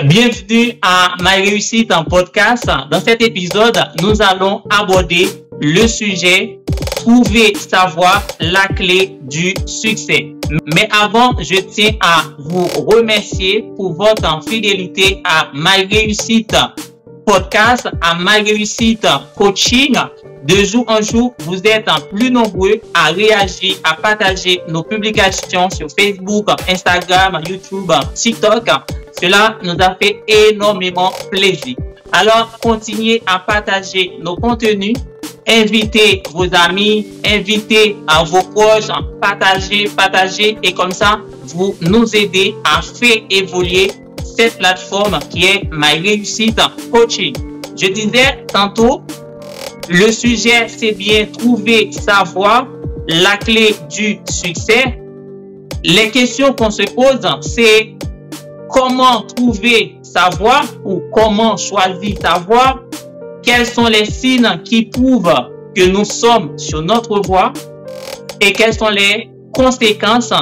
Bienvenue à Ma Réussite en podcast. Dans cet épisode, nous allons aborder le sujet Trouver sa voie, la clé du succès. Mais avant, je tiens à vous remercier pour votre fidélité à Ma Réussite podcast, à Ma Réussite coaching. De jour en jour, vous êtes plus nombreux à réagir, à partager nos publications sur Facebook, Instagram, YouTube, TikTok. Cela nous a fait énormément plaisir. Alors, continuez à partager nos contenus. Invitez vos amis, invitez à vos proches, partagez. Et comme ça, vous nous aidez à faire évoluer cette plateforme qui est Ma Réussite Coaching. Je disais tantôt, le sujet, c'est bien trouver sa voie, la clé du succès. Les questions qu'on se pose, c'est comment trouver sa voie ou comment choisir sa voie? Quels sont les signes qui prouvent que nous sommes sur notre voie? Et quelles sont les conséquences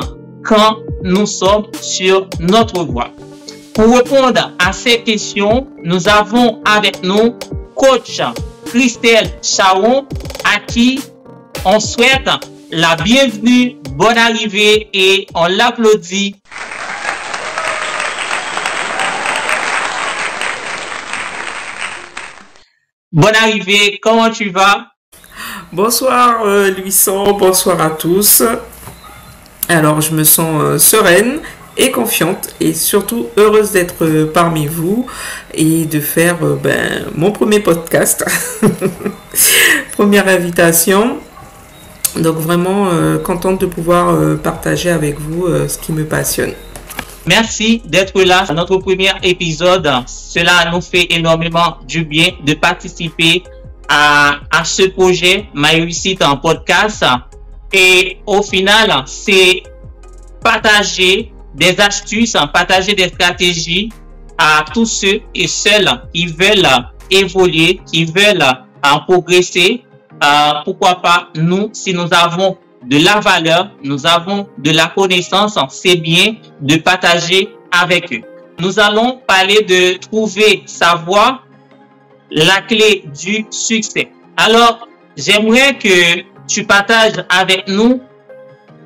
quand nous sommes sur notre voie? Pour répondre à ces questions, nous avons avec nous coach Christelle Charon, à qui on souhaite la bienvenue, bonne arrivée et on l'applaudit. Bonne arrivée, comment tu vas? Bonsoir Luisson, bonsoir à tous. Alors je me sens sereine et confiante et surtout heureuse d'être parmi vous et de faire mon premier podcast. Première invitation. Donc vraiment contente de pouvoir partager avec vous ce qui me passionne. Merci d'être là à notre premier épisode. Cela nous fait énormément du bien de participer à ce projet Ma Réussite en podcast. Et au final, c'est partager des astuces, partager des stratégies à tous ceux et celles qui veulent évoluer, qui veulent progresser. Pourquoi pas nous, si nous avons de la valeur, nous avons de la connaissance, c'est bien de partager avec eux. Nous allons parler de trouver sa voie, la clé du succès. Alors, j'aimerais que tu partages avec nous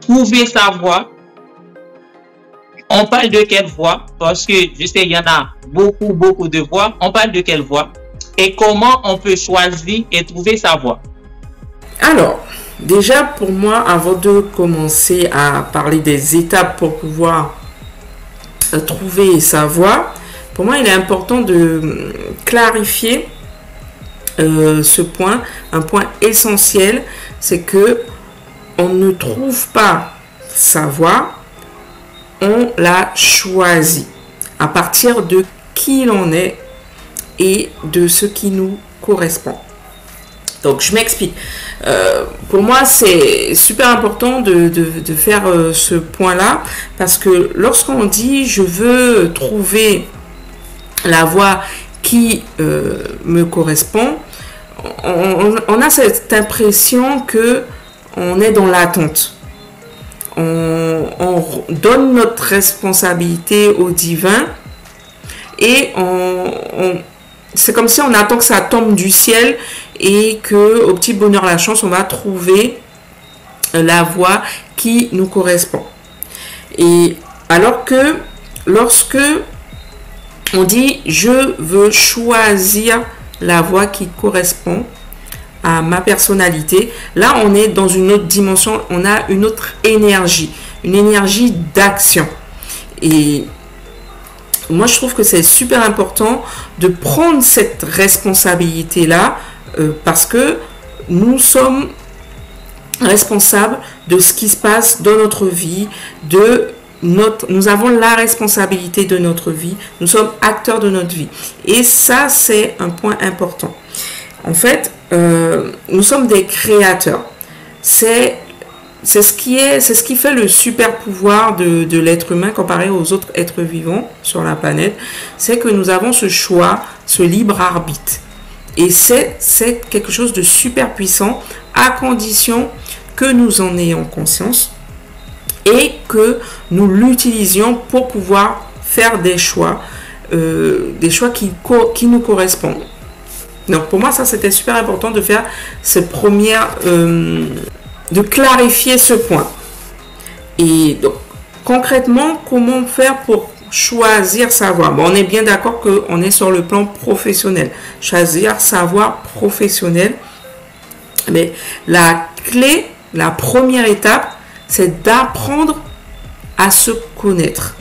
trouver sa voie. On parle de quelle voie? Parce que je sais, il y en a beaucoup de voies. On parle de quelle voie? Et comment on peut choisir et trouver sa voie? Alors, déjà pour moi, avant de commencer à parler des étapes pour pouvoir trouver sa voie, pour moi, il est important de clarifier ce point. Un point essentiel, c'est que on ne trouve pas sa voie, on la choisit à partir de qui l'on est et de ce qui nous correspond. Donc, je m'explique. Pour moi, c'est super important de faire ce point-là parce que lorsqu'on dit « je veux trouver la voie qui me correspond », on a cette impression qu'on est dans l'attente. On donne notre responsabilité au divin et c'est comme si on attend que ça tombe du ciel et que au petit bonheur la chance on va trouver la voie qui nous correspond. Et alors que lorsque on dit je veux choisir la voie qui correspond à ma personnalité, là on est dans une autre dimension, on a une autre énergie, une énergie d'action. Et moi je trouve que c'est super important de prendre cette responsabilité là parce que nous sommes responsables de ce qui se passe dans notre vie, nous avons la responsabilité de notre vie, nous sommes acteurs de notre vie. Et ça, c'est un point important. En fait, nous sommes des créateurs. C'est ce qui fait le super pouvoir de l'être humain comparé aux autres êtres vivants sur la planète. C'est que nous avons ce choix, ce libre arbitre. Et c'est quelque chose de super puissant à condition que nous en ayons conscience et que nous l'utilisions pour pouvoir faire des choix qui nous correspondent. Donc pour moi, ça c'était super important de faire cette première, de clarifier ce point. Et donc concrètement, comment faire pour choisir sa voie? Bon, on est bien d'accord qu'on est sur le plan professionnel. Choisir sa voie professionnelle. Mais la clé, la première étape, c'est d'apprendre à se connaître.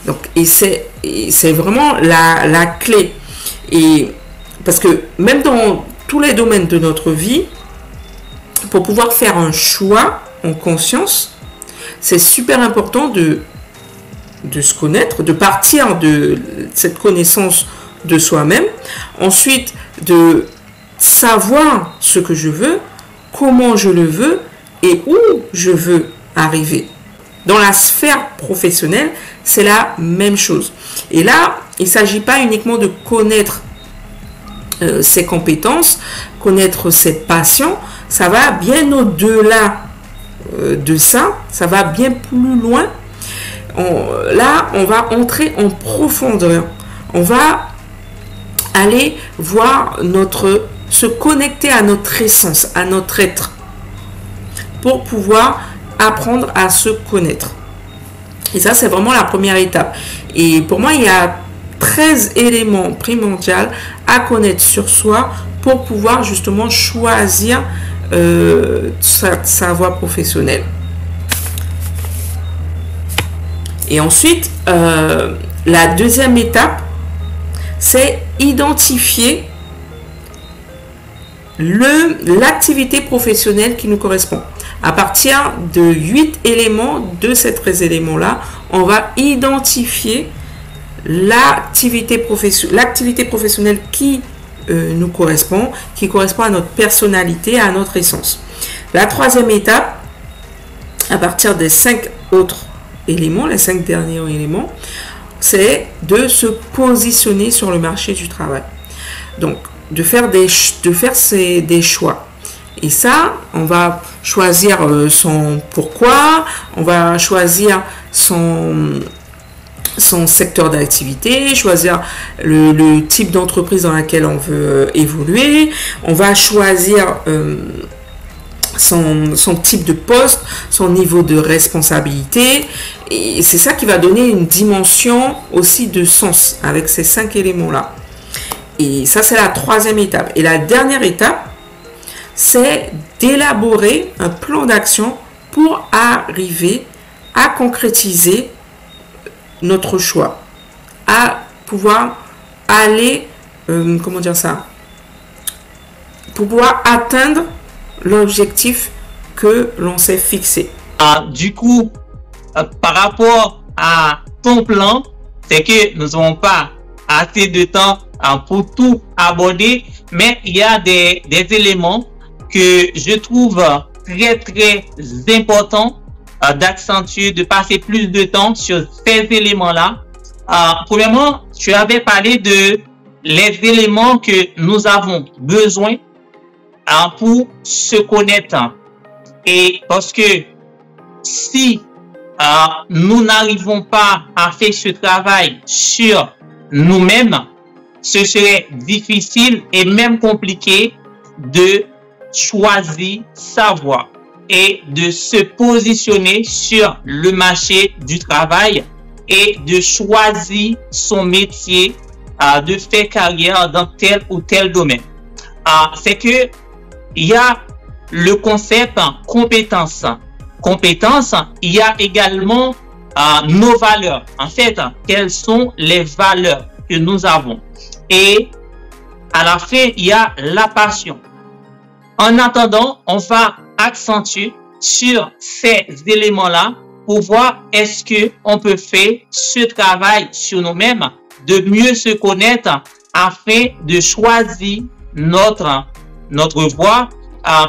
Donc, et c'est vraiment la clé. Et parce que même dans tous les domaines de notre vie, pour pouvoir faire un choix en conscience, c'est super important de se connaître, de partir de cette connaissance de soi-même. Ensuite, de savoir ce que je veux, comment je le veux et où je veux arriver. Dans la sphère professionnelle, c'est la même chose. Et là, il ne s'agit pas uniquement de connaître ses compétences, connaître ses passions. Ça va bien au-delà de ça. Ça va bien plus loin. Là, on va entrer en profondeur. On va aller voir se connecter à notre essence, à notre être, pour pouvoir apprendre à se connaître. Et ça, c'est vraiment la première étape. Et pour moi, il y a 13 éléments primordiaux à connaître sur soi pour pouvoir justement choisir sa voie professionnelle. Et ensuite, la deuxième étape, c'est identifier l'activité professionnelle qui nous correspond. À partir de 8 éléments, de ces 13 éléments-là, on va identifier l'activité professionnelle qui nous correspond, qui correspond à notre personnalité, à notre essence. La troisième étape, à partir des 5 autres éléments, les 5 derniers éléments, c'est de se positionner sur le marché du travail. Donc, de faire des choix. Et ça, on va choisir son pourquoi, on va choisir son secteur d'activité, choisir le type d'entreprise dans laquelle on veut évoluer, on va choisir son type de poste, son niveau de responsabilité. Et c'est ça qui va donner une dimension aussi de sens avec ces 5 éléments-là. Et ça, c'est la troisième étape. Et la dernière étape, c'est d'élaborer un plan d'action pour arriver à concrétiser notre choix, à pouvoir aller, pour pouvoir atteindre l'objectif que l'on s'est fixé. Du coup, par rapport à ton plan, c'est que nous n'avons pas assez de temps pour tout aborder, mais il y a des éléments que je trouve très très importants d'accentuer, de passer plus de temps sur ces éléments-là. Premièrement, tu avais parlé de les éléments que nous avons besoin pour se connaître. Et parce que si nous n'arrivons pas à faire ce travail sur nous-mêmes, ce serait difficile et même compliqué de choisir sa voie et de se positionner sur le marché du travail et de choisir son métier, de faire carrière dans tel ou tel domaine. C'est que il y a le concept compétence. Compétence, il y a également nos valeurs. En fait, quelles sont les valeurs que nous avons? Et à la fin, il y a la passion. En attendant, on va accentuer sur ces éléments-là pour voir est-ce que on peut faire ce travail sur nous-mêmes, de mieux se connaître afin de choisir notre voie.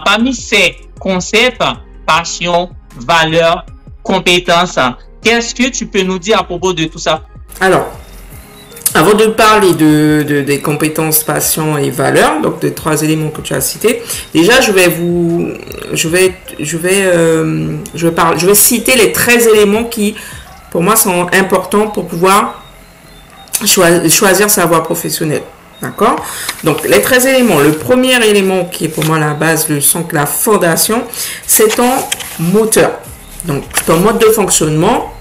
Parmi ces concepts, passion, valeur, compétence, qu'est-ce que tu peux nous dire à propos de tout ça? Alors, avant de parler des compétences, passion et valeurs, donc des 3 éléments que tu as cités, déjà je vais citer les 13 éléments qui, pour moi, sont importants pour pouvoir choisir sa voie professionnelle. D'accord? Donc, les 13 éléments. Le premier élément qui est pour moi la base, la fondation, c'est ton moteur. Donc, ton mode de fonctionnement,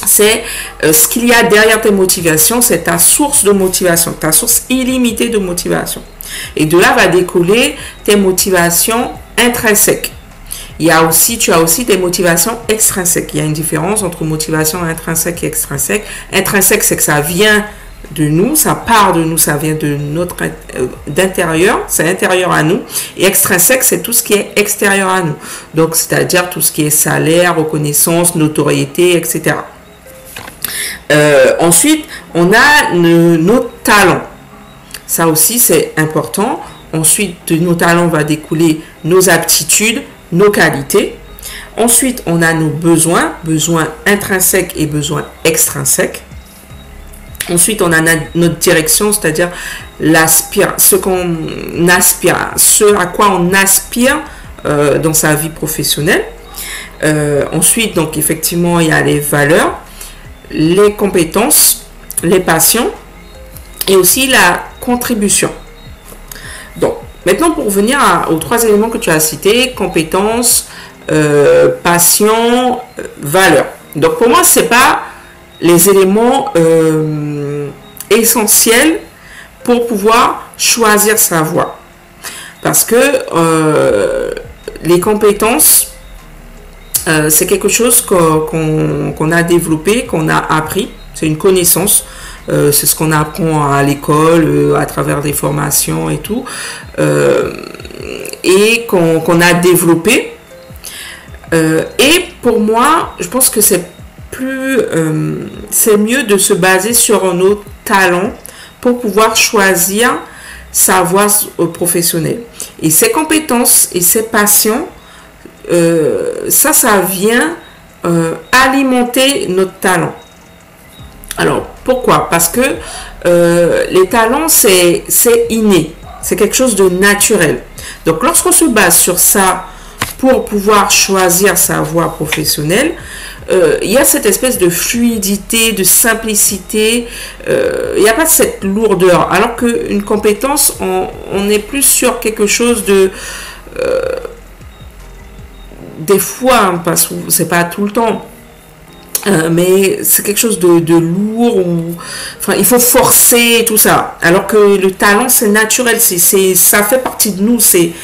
c'est ce qu'il y a derrière tes motivations, c'est ta source de motivation, ta source illimitée de motivation. Et de là va découler tes motivations intrinsèques. Tu as aussi des motivations extrinsèques. Il y a une différence entre motivation intrinsèque et extrinsèque. Intrinsèque, c'est que ça vient de nous, ça part de nous, ça vient de d'intérieur, c'est intérieur à nous. Et extrinsèque, c'est tout ce qui est extérieur à nous. Donc, c'est-à-dire tout ce qui est salaire, reconnaissance, notoriété, etc. Ensuite, on a nos talents. Ça aussi, c'est important. Ensuite, de nos talents va découler nos aptitudes, nos qualités. Ensuite, on a nos besoins intrinsèques et besoins extrinsèques. Ensuite, on a notre direction, c'est-à-dire ce qu'on aspire, ce à quoi on aspire dans sa vie professionnelle. Ensuite, donc effectivement, il y a les valeurs, les compétences, les passions et aussi la contribution. Donc, maintenant, pour revenir aux 3 éléments que tu as cités, compétences, passion, valeurs. Donc, pour moi, ce n'est pas les éléments essentiels pour pouvoir choisir sa voie. Parce que les compétences, c'est quelque chose qu'on a développé, qu'on a appris. C'est une connaissance. C'est ce qu'on apprend à l'école, à travers des formations et tout. Et qu'on a développé. Et pour moi, je pense que c'est mieux de se baser sur nos talents pour pouvoir choisir sa voie professionnelle. Et ses compétences et ses passions, ça vient alimenter notre talent. Alors, pourquoi? Parce que les talents, c'est inné. C'est quelque chose de naturel. Donc, lorsqu'on se base sur ça pour pouvoir choisir sa voie professionnelle, il y a cette espèce de fluidité, de simplicité. Il n'y a pas cette lourdeur. Alors qu'une compétence, on est plus sur quelque chose de... des fois, hein, parce que c'est pas tout le temps, mais c'est quelque chose de lourd. Enfin, il faut forcer tout ça. Alors que le talent, c'est naturel. Ça fait partie de nous. C'est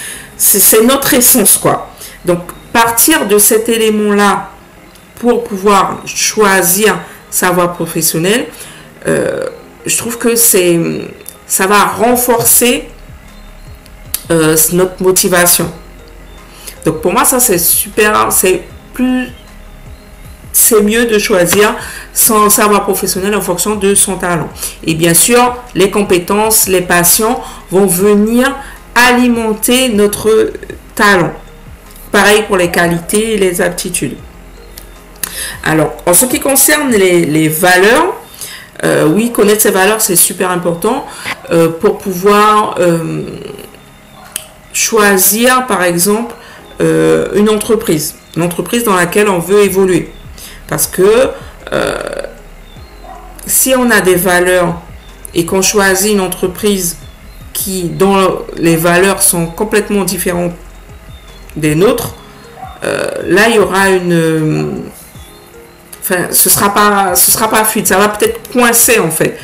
notre essence, quoi. Donc, partir de cet élément-là pour pouvoir choisir sa voie professionnelle, je trouve que ça va renforcer notre motivation. Donc pour moi, ça c'est super, c'est mieux de choisir sa voie professionnelle en fonction de son talent. Et bien sûr, les compétences, les passions vont venir alimenter notre talent. Pareil pour les qualités et les aptitudes. Alors, en ce qui concerne les valeurs, oui, connaître ses valeurs, c'est super important pour pouvoir choisir, par exemple, une entreprise dans laquelle on veut évoluer. Parce que si on a des valeurs et qu'on choisit une entreprise dont les valeurs sont complètement différentes des nôtres, là il y aura ce sera pas fluide, ça va peut-être coincer en fait,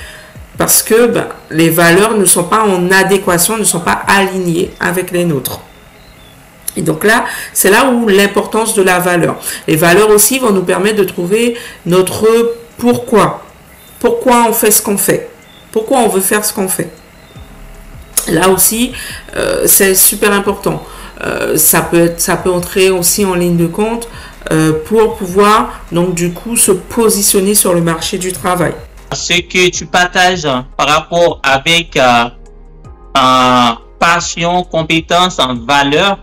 parce que les valeurs ne sont pas en adéquation, ne sont pas alignées avec les nôtres. Et donc là, c'est là où l'importance de la valeur. Les valeurs aussi vont nous permettre de trouver notre pourquoi. Pourquoi on fait ce qu'on fait. Pourquoi on veut faire ce qu'on fait. Là aussi, c'est super important. Ça peut entrer aussi en ligne de compte pour pouvoir, donc du coup, se positionner sur le marché du travail. Ce que tu partages par rapport avec passion, compétence, valeur,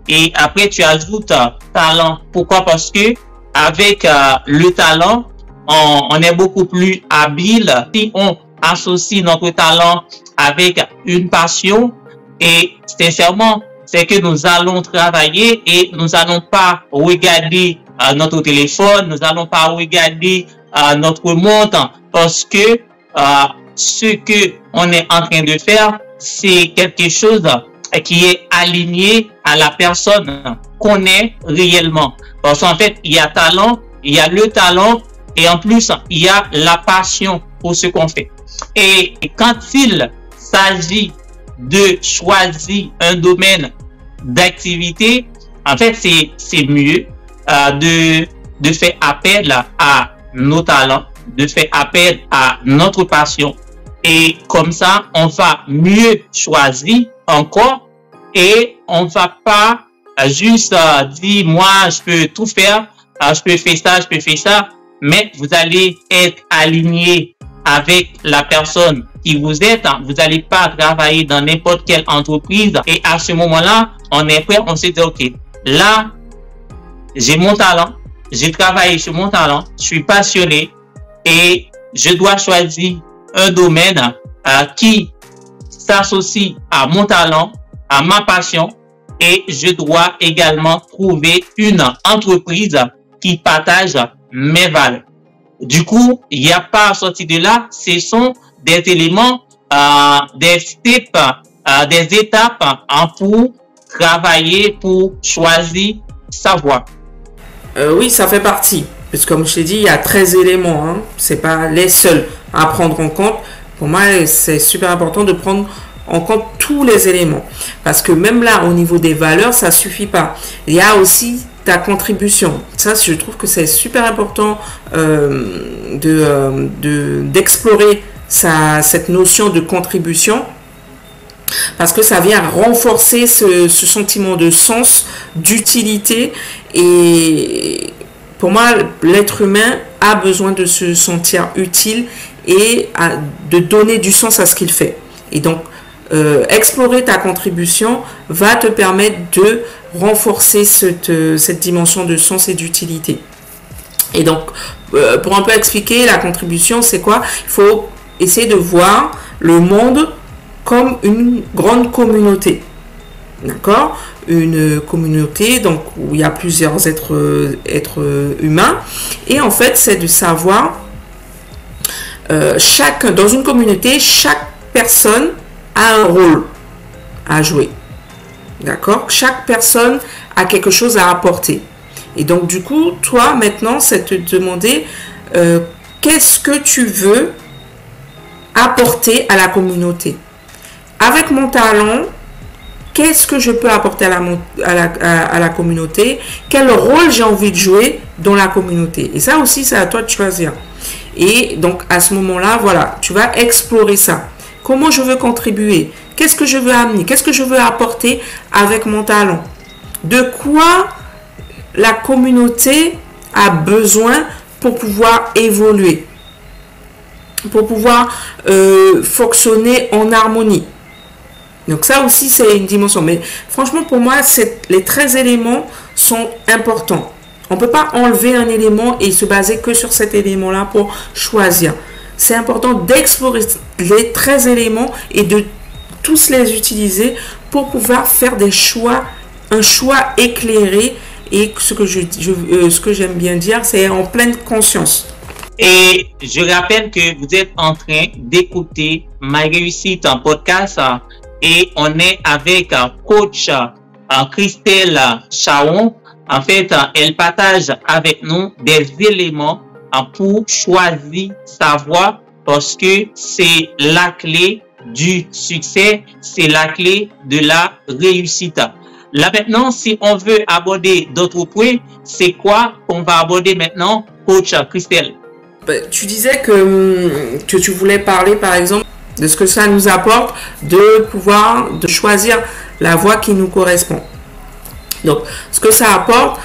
et après tu ajoutes talent. Pourquoi? Parce que avec le talent, on est beaucoup plus habile si on associe notre talent avec une passion, et sincèrement, c'est que nous allons travailler et nous n'allons pas regarder notre téléphone, nous n'allons pas regarder notre montre, parce que ce que on est en train de faire, c'est quelque chose qui est aligné à la personne qu'on est réellement. Parce qu'en fait, il y a talent, il y a le talent et en plus, il y a la passion pour ce qu'on fait. Et quand il s'agit de choisir un domaine d'activité, en fait, c'est mieux de faire appel à nos talents, de faire appel à notre passion. Et comme ça, on va mieux choisir encore et on va pas juste dire, moi, je peux tout faire, je peux faire ça, je peux faire ça, mais vous allez être aligné avec la personne qui vous êtes. Vous n'allez pas travailler dans n'importe quelle entreprise et à ce moment-là, on est prêt, on se dit, OK, là, j'ai mon talent, j'ai travaillé sur mon talent, je suis passionné et je dois choisir un domaine qui s'associe à mon talent, à ma passion et je dois également trouver une entreprise qui partage mes valeurs. Du coup, il n'y a pas à sortir de là, ce sont des éléments, des steps, des étapes pour travailler, pour choisir sa voie. Oui, ça fait partie. Parce que comme je l'ai dit, il y a 13 éléments. Hein. Ce n'est pas les seuls à prendre en compte. Pour moi, c'est super important de prendre en compte tous les éléments. Parce que même là, au niveau des valeurs, ça ne suffit pas. Il y a aussi ta contribution. Ça, je trouve que c'est super important d'explorer cette notion de contribution. Parce que ça vient renforcer ce sentiment de sens, d'utilité. Et pour moi, l'être humain a besoin de se sentir utile et de donner du sens à ce qu'il fait. Et donc, explorer ta contribution va te permettre de renforcer cette dimension de sens et d'utilité. Et donc, pour un peu expliquer la contribution, c'est quoi? Il faut essayer de voir le monde comme une grande communauté. D'accord? Une communauté donc, où il y a plusieurs êtres humains. Et en fait, c'est de savoir, dans une communauté, chaque personne a un rôle à jouer. D'accord? Chaque personne a quelque chose à apporter. Et donc, du coup, toi, maintenant, c'est te demander qu'est-ce que tu veux apporter à la communauté. Avec mon talent, qu'est-ce que je peux apporter à la communauté? Quel rôle j'ai envie de jouer dans la communauté? Et ça aussi, c'est à toi de choisir. Et donc, à ce moment-là, voilà, tu vas explorer ça. Comment je veux contribuer? Qu'est-ce que je veux amener? Qu'est-ce que je veux apporter avec mon talent? De quoi la communauté a besoin pour pouvoir évoluer? Pour pouvoir fonctionner en harmonie. Donc ça aussi, c'est une dimension. Mais franchement, pour moi, les 13 éléments sont importants. On ne peut pas enlever un élément et se baser que sur cet élément-là pour choisir. C'est important d'explorer les 13 éléments et de tous les utiliser pour pouvoir faire un choix éclairé. Et ce que j'aime bien dire, c'est en pleine conscience. Et je rappelle que vous êtes en train d'écouter Ma Réussite en podcast et on est avec coach Christelle Chaon. En fait, elle partage avec nous des éléments pour choisir sa voie parce que c'est la clé du succès, c'est la clé de la réussite. Là maintenant, si on veut aborder d'autres points, c'est quoi qu'on va aborder maintenant, coach Christelle? Tu disais que tu voulais parler, par exemple, de ce que ça nous apporte de choisir la voie qui nous correspond. Donc, ce que ça apporte,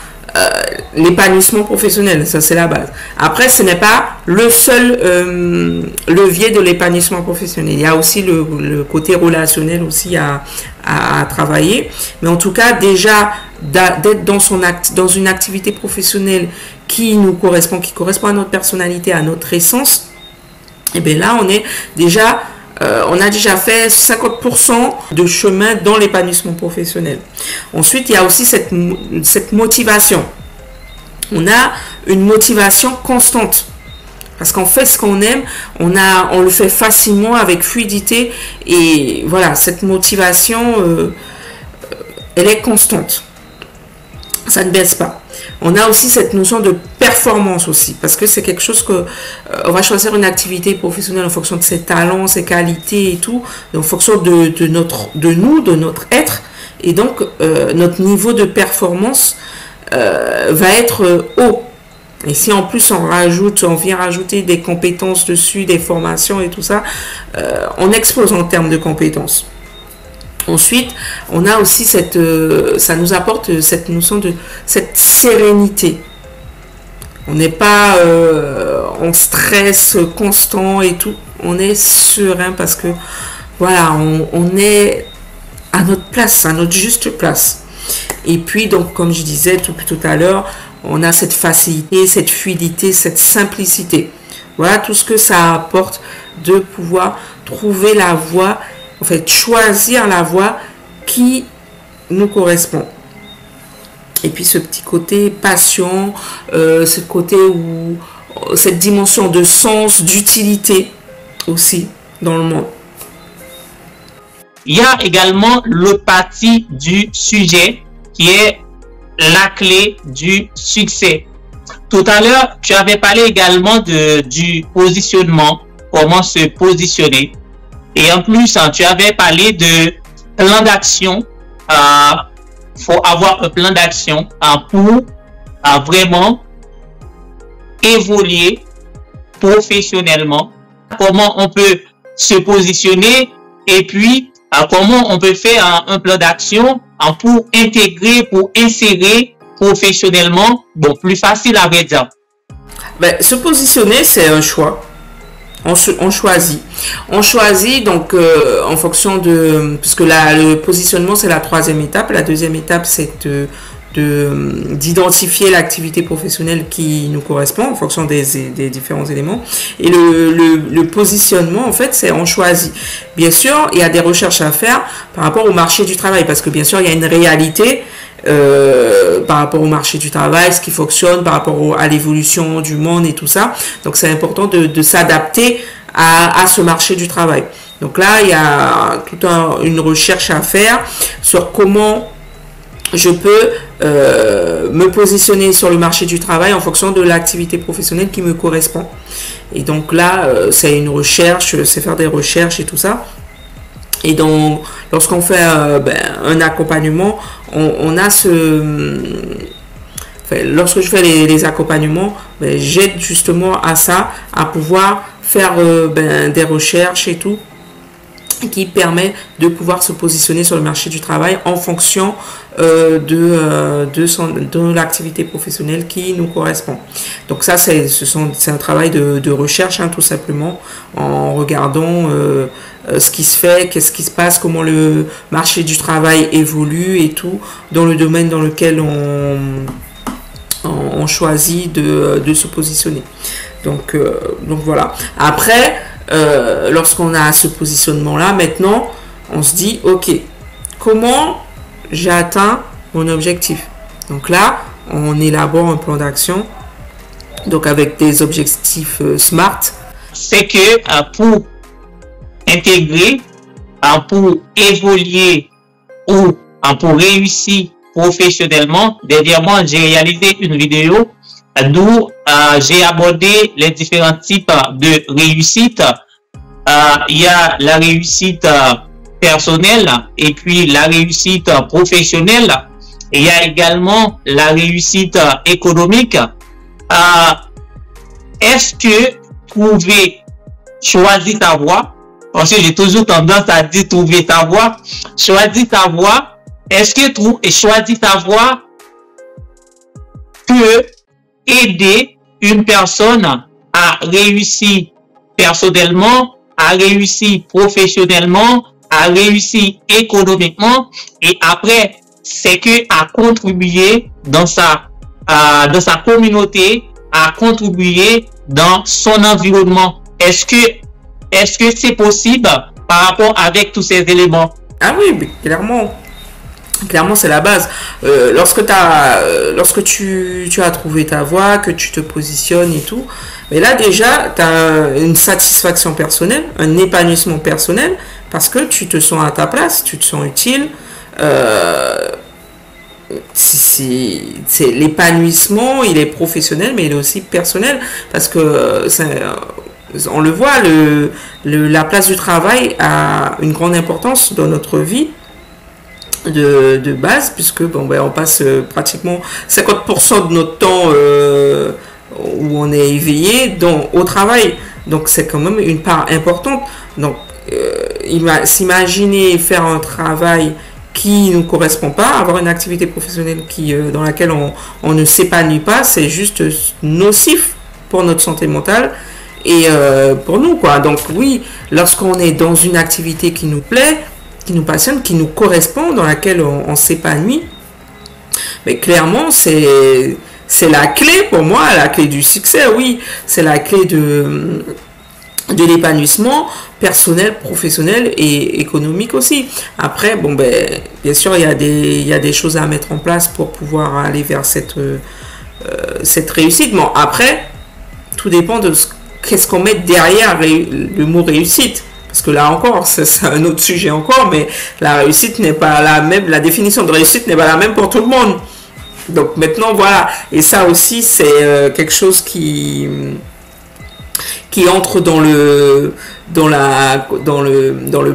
l'épanouissement professionnel, ça c'est la base. Après, ce n'est pas le seul levier de l'épanouissement professionnel. Il y a aussi le côté relationnel aussi à travailler. Mais en tout cas, déjà, d'être dans une activité professionnelle qui nous correspond, qui correspond à notre personnalité, à notre essence, et bien là, on a déjà fait 50% de chemin dans l'épanouissement professionnel. Ensuite, il y a aussi cette motivation. On a une motivation constante. Parce qu'on fait ce qu'on aime, on le fait facilement, avec fluidité. Et voilà, cette motivation, elle est constante. Ça ne baisse pas. On a aussi cette notion de performance aussi, parce que c'est quelque chose que on va choisir une activité professionnelle en fonction de ses talents, ses qualités et tout, en fonction de notre être, et donc notre niveau de performance va être haut. Et si en plus on vient rajouter des compétences dessus, des formations et tout ça, on explose en termes de compétences. Ensuite, on a aussi ça nous apporte cette notion de cette sérénité. On n'est pas en stress constant et tout. On est serein parce que voilà, on est à notre place, à notre juste place. Et puis donc, comme je disais tout à l'heure, on a cette facilité, cette fluidité, cette simplicité. Voilà tout ce que ça apporte de pouvoir trouver la voie. En fait, choisir la voie qui nous correspond. Et puis ce petit côté passion, ce côté où cette dimension de sens, d'utilité aussi dans le monde. Il y a également l'autre partie du sujet qui est la clé du succès. Tout à l'heure, tu avais parlé également du positionnement, comment se positionner. Et en plus, tu avais parlé de plan d'action. Faut avoir un plan d'action pour vraiment évoluer professionnellement. Comment on peut se positionner et puis comment on peut faire un plan d'action pour intégrer, pour insérer professionnellement. Bon, plus facile à vrai dire. Ben, se positionner, c'est un choix. On choisit. On choisit donc en fonction de... Puisque le positionnement, c'est la troisième étape. La deuxième étape, c'est d'identifier l'activité professionnelle qui nous correspond en fonction des différents éléments. Et le positionnement, en fait, c'est on choisit. Bien sûr, il y a des recherches à faire par rapport au marché du travail. Parce que bien sûr, il y a une réalité par rapport au marché du travail, ce qui fonctionne, par rapport à l'évolution du monde et tout ça. Donc, c'est important de s'adapter à ce marché du travail. Donc là, il y a toute une recherche à faire sur comment je peux me positionner sur le marché du travail en fonction de l'activité professionnelle qui me correspond. Et donc là, c'est une recherche, c'est faire des recherches et tout ça. Et donc, lorsqu'on fait un accompagnement, on a lorsque je fais les accompagnements, j'aide justement à ça, à pouvoir faire des recherches et tout, qui permet de pouvoir se positionner sur le marché du travail en fonction de l'activité professionnelle qui nous correspond. Donc ça, c'est un travail de recherche, tout simplement, en regardant ce qui se fait, qu'est-ce qui se passe, comment le marché du travail évolue et tout, dans le domaine dans lequel on choisit de se positionner. Donc voilà. Après, lorsqu'on a ce positionnement-là, maintenant, on se dit, ok, comment j'ai atteint mon objectif? Donc là, on élabore un plan d'action, donc avec des objectifs SMART. C'est que pour intégrer, pour évoluer ou pour réussir professionnellement, dernièrement, j'ai réalisé une vidéo d'où j'ai abordé les différents types de réussite. Il y a la réussite personnelle et puis la réussite professionnelle. Et il y a également la réussite économique. Est-ce que trouver, choisir ta voie, parce que j'ai toujours tendance à dire trouver ta voie, choisir ta voie, est-ce que choisir ta voie peut aider une personne à réussir personnellement, à réussir professionnellement, à réussir économiquement, et après, c'est que à contribuer dans sa communauté, à contribuer dans son environnement. Est-ce que c'est possible par rapport avec tous ces éléments? Ah oui, mais clairement. Clairement, c'est la base. Lorsque tu as trouvé ta voie, que tu te positionnes et tout, Mais là, déjà, tu as une satisfaction personnelle, un épanouissement personnel, parce que tu te sens à ta place, tu te sens utile. C'est l'épanouissement, il est professionnel, mais il est aussi personnel, parce que on le voit, la place du travail a une grande importance dans notre vie de base, puisque on passe pratiquement 50% de notre temps où on est éveillé au travail. Donc c'est quand même une part importante. Donc s'imaginer faire un travail qui ne nous correspond pas, avoir une activité professionnelle dans laquelle on ne s'épanouit pas, c'est juste nocif pour notre santé mentale et pour nous, quoi. Donc oui, lorsqu'on est dans une activité qui nous plaît, qui nous passionne, qui nous correspond, dans laquelle on s'épanouit, mais clairement c'est la clé pour moi, la clé du succès. Oui, c'est la clé de l'épanouissement personnel, professionnel et économique aussi. Après, bien sûr, il y a des choses à mettre en place pour pouvoir aller vers cette réussite. Bon, après, tout dépend de qu'est-ce qu'on met derrière le mot réussite. Parce que là encore, c'est un autre sujet encore, mais la réussite n'est pas la même, la définition de réussite n'est pas la même pour tout le monde. Donc maintenant, voilà. Et ça aussi, c'est quelque chose qui entre dans le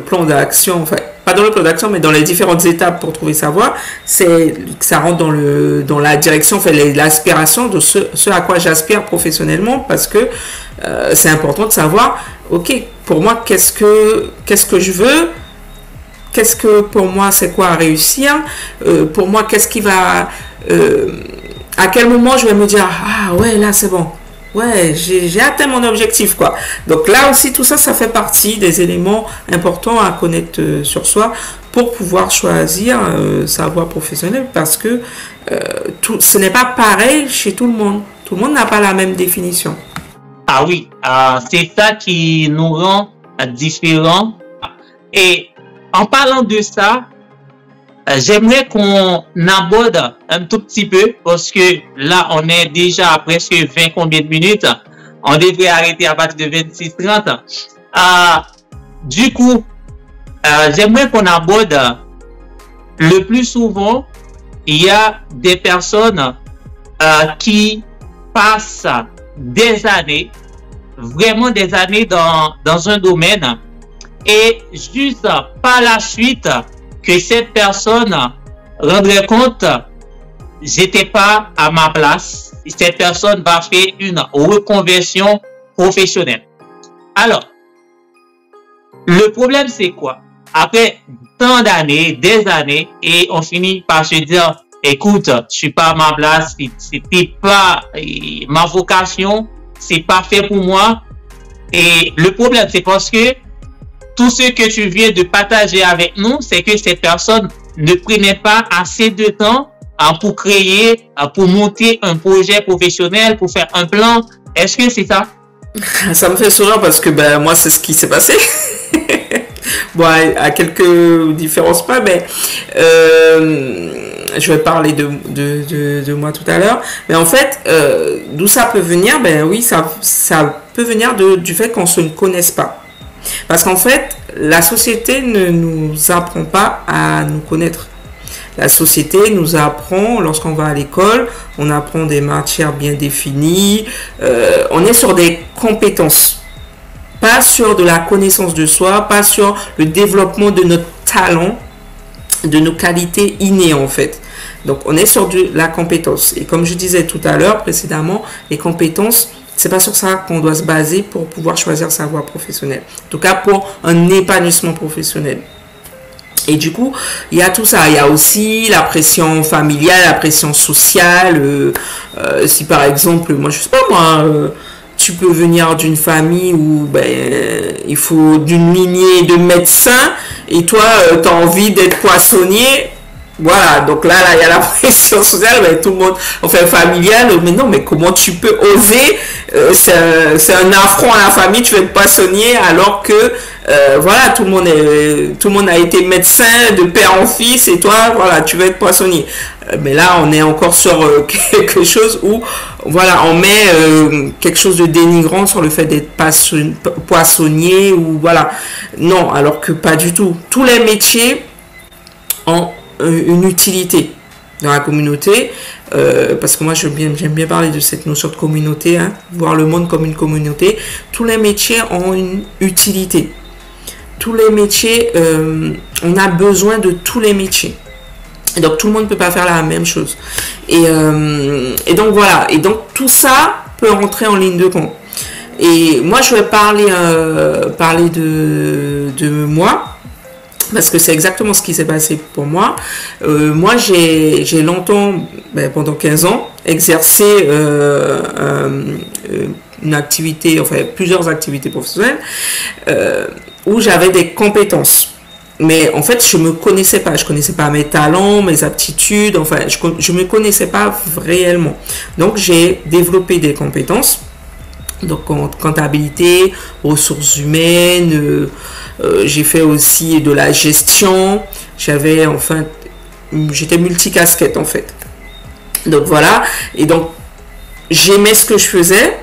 plan d'action, enfin pas dans le plan d'action, mais dans les différentes étapes pour trouver sa voie. Ça rentre dans la direction, enfin l'aspiration de ce à quoi j'aspire professionnellement, parce que c'est important de savoir, ok, pour moi qu'est-ce que je veux, pour moi c'est quoi réussir, pour moi qu'est-ce qui va, à quel moment je vais me dire ah ouais là c'est bon. Ouais, j'ai atteint mon objectif, quoi. Donc là aussi, tout ça, ça fait partie des éléments importants à connaître sur soi pour pouvoir choisir sa voie professionnelle, parce que ce n'est pas pareil chez tout le monde. Tout le monde n'a pas la même définition. Ah oui, c'est ça qui nous rend différents. Et en parlant de ça, j'aimerais qu'on aborde un tout petit peu, parce que là, on est déjà à presque 20 combien de minutes. On devrait arrêter à partir de 26-30. Du coup, j'aimerais qu'on aborde le plus souvent, il y a des personnes qui passent des années, vraiment des années dans un domaine, et juste par la suite, que cette personne rendrait compte, j'étais pas à ma place. Cette personne va faire une reconversion professionnelle. Alors, le problème c'est quoi? Après tant d'années, des années, et on finit par se dire, écoute, je suis pas à ma place, c'était pas ma vocation, c'est pas fait pour moi. Et le problème c'est parce que tout ce que tu viens de partager avec nous, c'est que cette personne ne prenait pas assez de temps pour créer, pour monter un projet professionnel, pour faire un plan. Est-ce que c'est ça? Ça me fait sourire parce que moi, c'est ce qui s'est passé. Bon, à quelques différences pas, mais je vais parler de moi tout à l'heure. Mais en fait, d'où ça peut venir? Oui, ça peut venir du fait qu'on se connaisse pas. Parce qu'en fait, la société ne nous apprend pas à nous connaître. La société nous apprend, lorsqu'on va à l'école, on apprend des matières bien définies, on est sur des compétences, pas sur de la connaissance de soi, pas sur le développement de notre talent, de nos qualités innées en fait. Donc on est sur de la compétence. Et comme je disais tout à l'heure précédemment, les compétences, c'est pas sur ça qu'on doit se baser pour pouvoir choisir sa voie professionnelle. En tout cas, pour un épanouissement professionnel. Et du coup, il y a tout ça. Il y a aussi la pression familiale, la pression sociale. Si par exemple, moi, je sais pas moi, tu peux venir d'une famille où il faut d'une lignée de médecins et toi, tu as envie d'être poissonnier. Voilà, donc là, il y a la pression sociale, mais tout le monde, enfin familiale, mais non, mais comment tu peux oser, c'est un affront à la famille, tu veux être poissonnier, alors que, voilà, tout le monde a été médecin de père en fils, et toi, voilà, tu veux être poissonnier. Mais là, on est encore sur quelque chose où, voilà, on met quelque chose de dénigrant sur le fait d'être poissonnier, ou voilà. Non, alors que pas du tout. Tous les métiers ont une utilité dans la communauté, parce que moi j'aime bien parler de cette notion de communauté, hein, voir le monde comme une communauté. Tous les métiers ont une utilité. Tous les métiers, on a besoin de tous les métiers. Et donc tout le monde ne peut pas faire la même chose. Et donc voilà. Et donc tout ça peut rentrer en ligne de compte. Et moi je vais parler de moi. Parce que c'est exactement ce qui s'est passé pour moi. Moi, j'ai longtemps, pendant 15 ans, exercé une activité, enfin plusieurs activités professionnelles, où j'avais des compétences. Mais en fait, je me connaissais pas. Je connaissais pas mes talents, mes aptitudes. Enfin, je me connaissais pas réellement. Donc, j'ai développé des compétences. Donc, en comptabilité, ressources humaines, j'ai fait aussi de la gestion. J'étais multicasquette en fait. Donc voilà. Et donc, j'aimais ce que je faisais,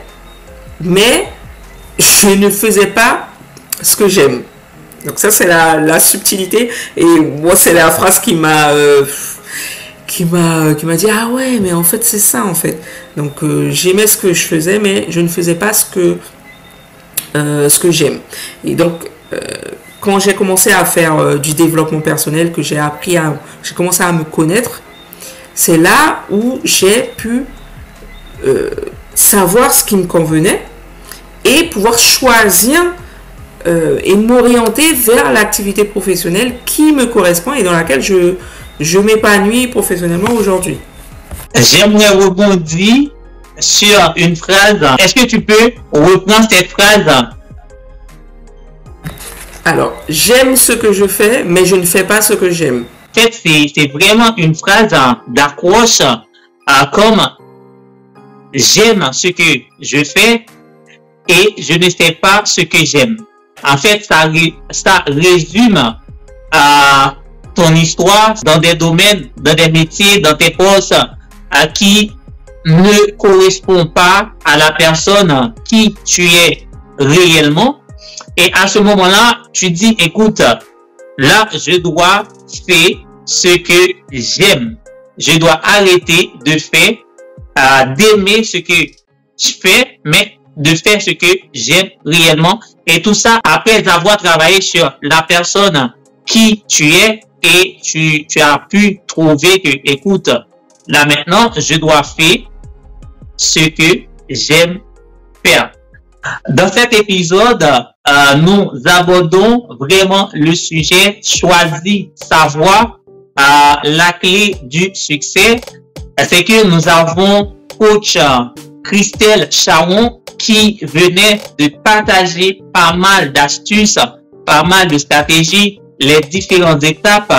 mais je ne faisais pas ce que j'aime. Donc ça, c'est la subtilité. Et moi, c'est la phrase qui m'a dit, ah ouais, mais en fait, c'est ça en fait. Donc, j'aimais ce que je faisais, mais je ne faisais pas ce que j'aime. Et donc, quand j'ai commencé à faire du développement personnel, que j'ai commencé à me connaître, c'est là où j'ai pu savoir ce qui me convenait et pouvoir choisir et m'orienter vers l'activité professionnelle qui me correspond et dans laquelle je m'épanouis professionnellement aujourd'hui. J'aimerais rebondir sur une phrase. Est-ce que tu peux reprendre cette phrase? Alors, j'aime ce que je fais, mais je ne fais pas ce que j'aime. En fait, c'est vraiment une phrase d'accroche comme j'aime ce que je fais et je ne fais pas ce que j'aime. En fait, ça résume ton histoire dans des domaines, dans des métiers, dans tes postes qui ne correspondent pas à la personne qui tu es réellement. Et à ce moment-là, tu dis, écoute, là, je dois faire ce que j'aime. Je dois arrêter de faire, d'aimer ce que je fais, mais de faire ce que j'aime réellement. Et tout ça après avoir travaillé sur la personne qui tu es et tu as pu trouver que, écoute, là maintenant, je dois faire ce que j'aime faire. Dans cet épisode, nous abordons vraiment le sujet choisir sa voie, la clé du succès. C'est que nous avons coach Christelle Charon qui venait de partager pas mal d'astuces, pas mal de stratégies, les différentes étapes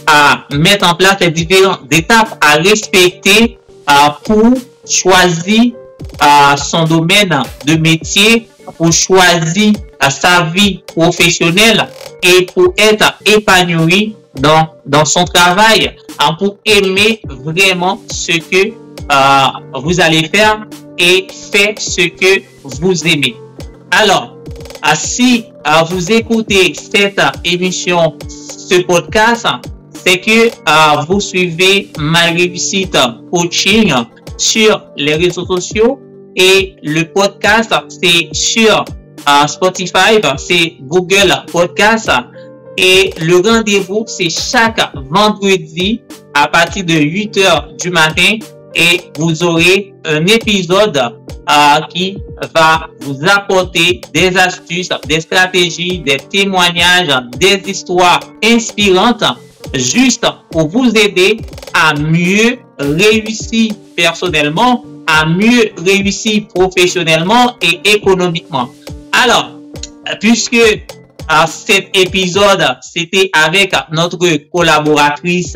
à mettre en place, les différentes étapes à respecter pour choisir son domaine de métier, pour choisir sa vie professionnelle et pour être épanoui dans son travail, pour aimer vraiment ce que vous allez faire et faire ce que vous aimez. Alors, si vous écoutez cette émission, ce podcast, c'est que vous suivez Ma Réussite Coaching sur les réseaux sociaux et le podcast, c'est sur Spotify, c'est Google Podcast et le rendez-vous, c'est chaque vendredi à partir de 8h du matin et vous aurez un épisode qui va vous apporter des astuces, des stratégies, des témoignages, des histoires inspirantes juste pour vous aider à mieux réussir personnellement, à mieux réussir professionnellement et économiquement. Alors, puisque cet épisode, c'était avec notre collaboratrice,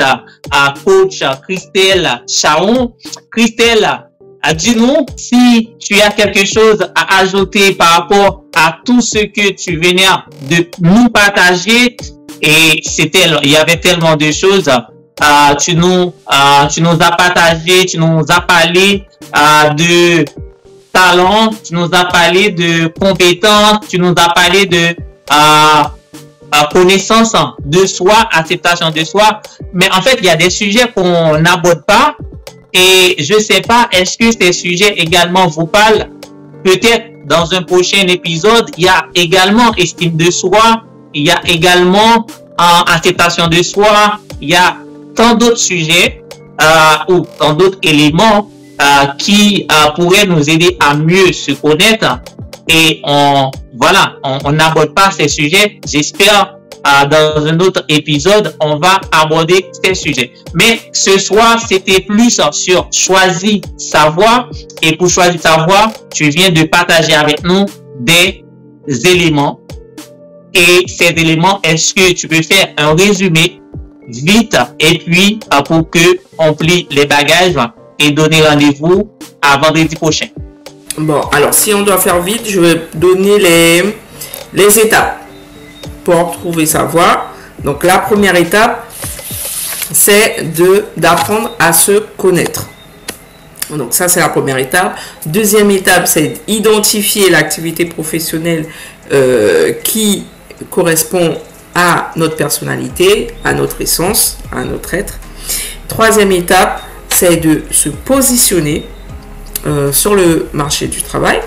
coach Christelle Charon. Christelle, dis-nous si tu as quelque chose à ajouter par rapport à tout ce que tu venais de nous partager. Et il y avait tellement de choses. Tu nous as partagé, tu nous as parlé de talent, tu nous as parlé de compétences, tu nous as parlé de connaissance de soi, acceptation de soi. Mais en fait, il y a des sujets qu'on n'aborde pas. Et je ne sais pas, est-ce que ces sujets également vous parlent? Peut-être dans un prochain épisode, il y a également estime de soi, il y a également acceptation de soi, il y a tant d'autres sujets ou tant d'autres éléments qui pourraient nous aider à mieux se connaître. Et on n'aborde pas ces sujets. J'espère dans un autre épisode, on va aborder ces sujets. Mais ce soir, c'était plus sur choisir sa voie. Et pour choisir sa voie, tu viens de partager avec nous des éléments. Et ces éléments, est-ce que tu peux faire un résumé vite et puis pour que on plie les bagages et donner rendez-vous à vendredi prochain? Bon, alors si on doit faire vite, je vais donner les étapes pour trouver sa voie. Donc la première étape, c'est d'apprendre à se connaître. Donc ça, c'est la première étape. Deuxième étape, c'est identifier l'activité professionnelle qui correspond à notre personnalité, à notre essence, à notre être. Troisième étape, c'est de se positionner sur le marché du travail.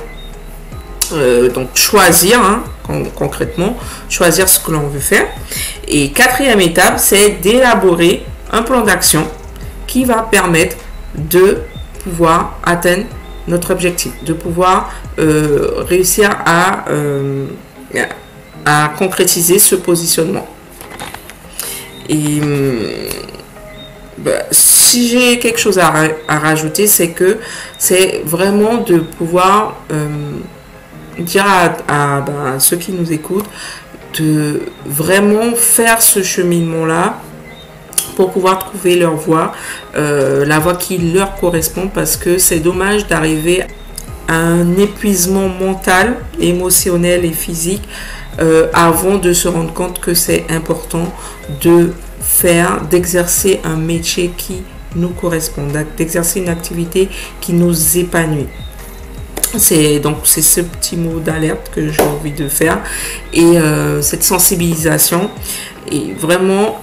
Donc choisir, concrètement, choisir ce que l'on veut faire. Et quatrième étape, c'est d'élaborer un plan d'action qui va permettre de pouvoir atteindre notre objectif, de pouvoir réussir à concrétiser ce positionnement. Et si j'ai quelque chose à rajouter, c'est que c'est vraiment de pouvoir dire à ceux qui nous écoutent de vraiment faire ce cheminement-là pour pouvoir trouver leur voie, la voie qui leur correspond, parce que c'est dommage d'arriver à un épuisement mental, émotionnel et physique avant de se rendre compte que c'est important d'exercer un métier qui nous correspond, d'exercer une activité qui nous épanouit. C'est ce petit mot d'alerte que j'ai envie de faire, et cette sensibilisation, et vraiment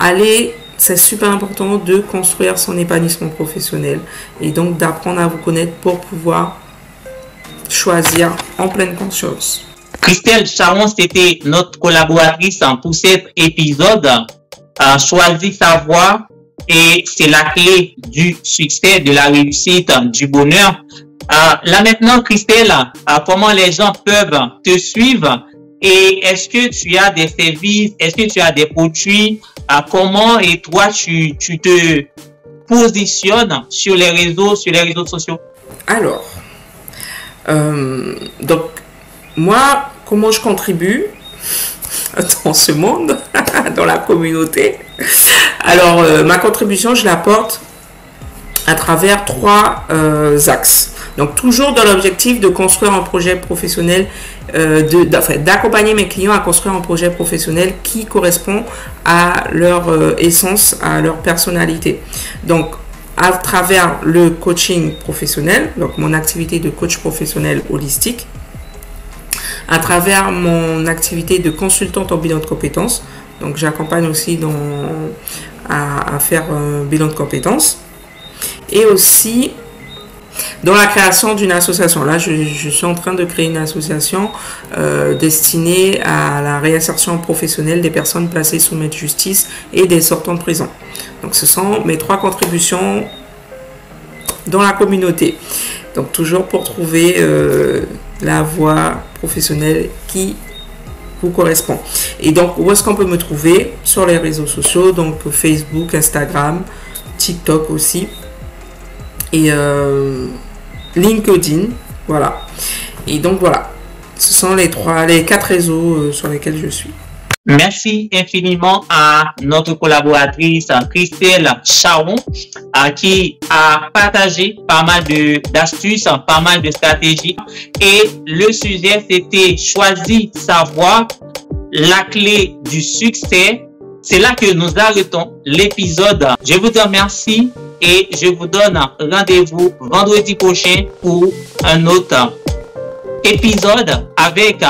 c'est super important de construire son épanouissement professionnel et donc d'apprendre à vous connaître pour pouvoir choisir en pleine conscience. Christelle Charon, c'était notre collaboratrice pour cet épisode. Choisir sa voie, et c'est la clé du succès, de la réussite, du bonheur. Là maintenant, Christelle, comment les gens peuvent te suivre, et est-ce que tu as des services, est-ce que tu as des produits, comment et toi tu te positionnes sur les réseaux sociaux? Alors, donc moi, comment je contribue dans ce monde, dans la communauté? Alors, ma contribution, je l'apporte à travers 3 axes. Donc, toujours dans l'objectif de construire un projet professionnel, d'accompagner mes clients à construire un projet professionnel qui correspond à leur essence, à leur personnalité. Donc, à travers le coaching professionnel, donc mon activité de coach professionnel holistique, à travers mon activité de consultante en bilan de compétences. Donc, j'accompagne aussi à faire un bilan de compétences. Et aussi dans la création d'une association. Là, je suis en train de créer une association destinée à la réinsertion professionnelle des personnes placées sous main de justice et des sortants de prison. Donc, ce sont mes 3 contributions dans la communauté. Donc, toujours pour trouver la voie professionnelle qui vous correspond. Et donc, où est-ce qu'on peut me trouver? Sur les réseaux sociaux, donc Facebook, Instagram, TikTok aussi, et LinkedIn, voilà. Et donc voilà, ce sont les 4 réseaux sur lesquels je suis. Merci infiniment à notre collaboratrice Christelle Charon qui a partagé pas mal d'astuces, pas mal de stratégies. Et le sujet, c'était choisir, savoir la clé du succès. C'est là que nous arrêtons l'épisode. Je vous remercie et je vous donne rendez-vous vendredi prochain pour un autre épisode avec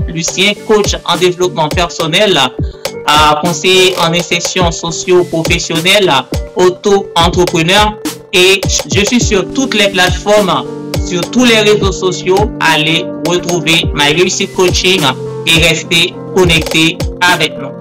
Lucien, coach en développement personnel, conseiller en insertion socio-professionnelle, auto-entrepreneur. Et je suis sur toutes les plateformes, sur tous les réseaux sociaux. Allez retrouver My Réussite Coaching et restez connectés avec nous.